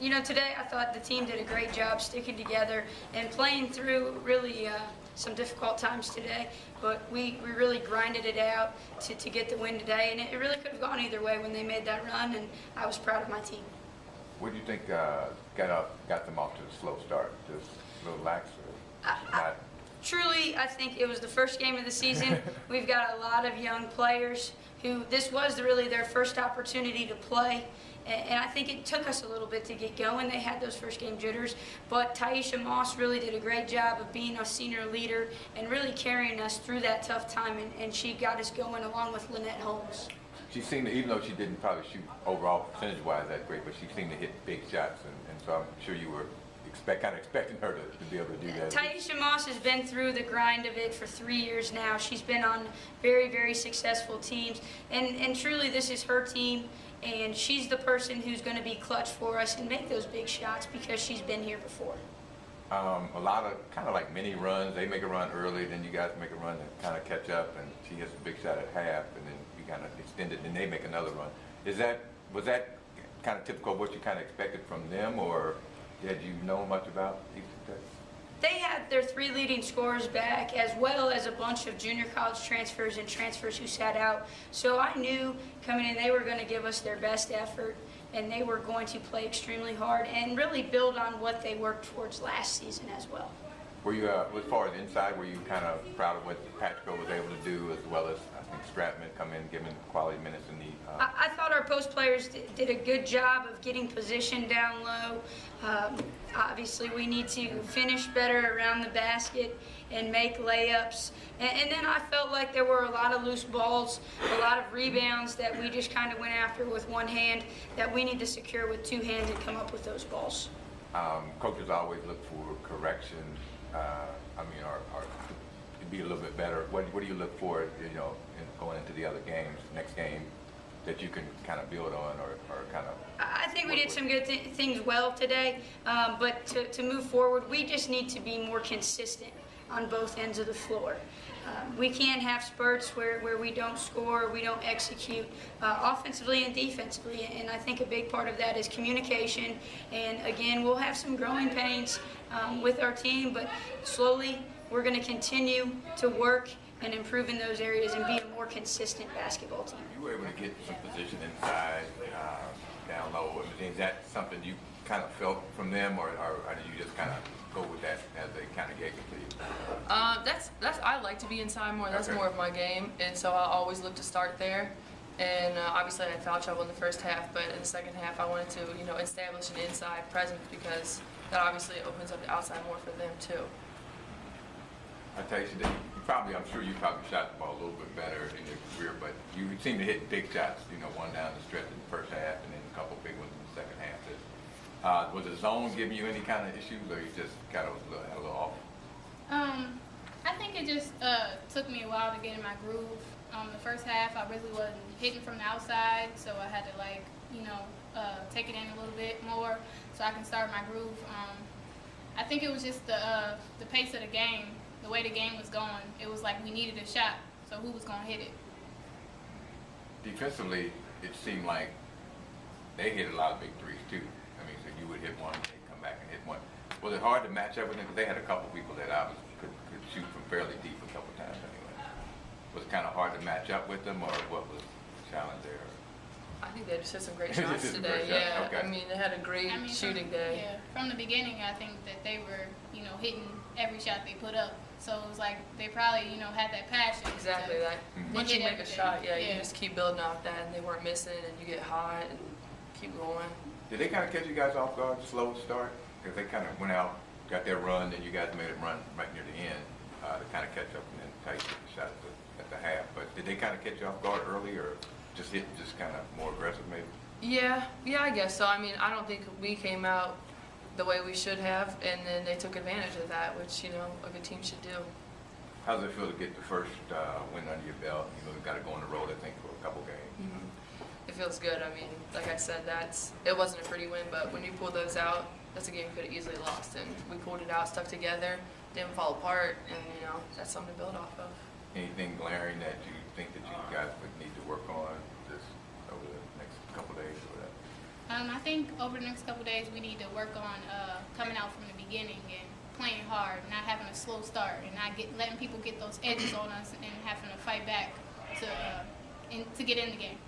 You know, today I thought the team did a great job sticking together and playing through really some difficult times today, but we really grinded it out to get the win today, and it really could have gone either way when they made that run, and I was proud of my team. What do you think got them off to a slow start? Just a little lax? Truly, I think it was the first game of the season. We've got a lot of young players who this was really their first opportunity to play. And I think it took us a little bit to get going. They had those first game jitters, but Tyeasha really did a great job of being a senior leader and really carrying us through that tough time, and she got us going along with Lynette Holmes. She seemed to, even though she didn't probably shoot overall percentage-wise that great, but she seemed to hit big shots, and so I'm sure you were kind of expecting her to be able to do that. Tyeasha has been through the grind of it for 3 years now. She's been on very, very successful teams, and truly this is her team. And she's the person who's going to be clutch for us and make those big shots because she's been here before. A lot of kind of like mini runs. They make a run early, then you guys make a run and kind of catch up, and she hits a big shot at half, and then you kind of extend it, and they make another run. Was that kind of typical of what you kind of expected from them, or had you known much about Eastern Texas? They had their 3 leading scorers back, as well as a bunch of junior college transfers and transfers who sat out. So I knew coming in they were going to give us their best effort, and they were going to play extremely hard and really build on what they worked towards last season as well. Were you, as far as inside, were you kind of proud of what Pachko was able to do, as well as I think Stratman come in, giving quality minutes in the? I thought our post players did a good job of getting position down low. Obviously, we need to finish better around the basket and make layups. And then I felt like there were a lot of loose balls, a lot of rebounds that we just kind of went after with one hand that we need to secure with 2 hands and come up with those balls. Coaches always look for correction. I mean, or to be a little bit better. What do you look for, you know, going into the other games, next game, that you can kind of build on or kind of? I think we did some good things well today, but to move forward, we just need to be more consistent on both ends of the floor. We can't have spurts where we don't score, we don't execute offensively and defensively, and I think a big part of that is communication. And again, we'll have some growing pains with our team, but slowly we're going to continue to work and improve in those areas and be a more consistent basketball team. You were able to get some position inside, down low. Is that something you kind of felt from them, or did you just kind of go with that as they kind of gave it to you? I like to be inside more. That's more of my game, and so I always look to start there. And obviously I had foul trouble in the first half, but in the second half I wanted to, you know, establish an inside presence because that obviously opens up the outside more for them too. I tell you, I'm sure you probably shot the ball a little bit better in your career, but you seem to hit big shots, you know, one down the stretch in the first half and then a couple big ones in the second half. Was the zone giving you any kind of issues, or you just kind of had a little off? I think it just took me a while to get in my groove. The first half I really wasn't hitting from the outside, so I had to, like, you know, take it in a little bit more so I can start my groove. I think it was just the pace of the game. The way the game was going, it was like we needed a shot, so who was going to hit it? Defensively, it seemed like they hit a lot of big threes too. I mean, so you would hit one, they'd come back and hit one. Was it hard to match up with them? Because they had a couple people that obviously could shoot from fairly deep a couple times anyway. Was it kind of hard to match up with them, or what was the challenge there? I think they just hit some great shots today. Yeah, okay. I mean, they had a great shooting day. Yeah, from the beginning, I think that they were, you know, hitting every shot they put up. So it was like they probably, you know, had that passion. Exactly. That once you make a shot, you just keep building off that, and they weren't missing, and you get hot and keep going. Did they kind of catch you guys off guard, slow start? Because they kind of went out, got their run, and you guys made it run right near the end to kind of catch up and then take the shot at the half. But did they kind of catch you off guard early, or just kind of more aggressive maybe? Yeah, I guess so. I mean, I don't think we came out the way we should have, and then they took advantage of that, which, you know, a good team should do. How does it feel to get the first win under your belt? You know, you've got to go on the road, I think, for a couple games. It feels good. I mean, like I said, it wasn't a pretty win, but when you pull those out, that's a game we could have easily lost, and we pulled it out, stuck together, didn't fall apart, and, you know, that's something to build off of. Anything glaring that you think that you guys would need to work on this over the next couple of days or whatever? I think over the next couple days we need to work on coming out from the beginning and playing hard, not having a slow start, and not letting people get those edges on us and having to fight back to get in the game.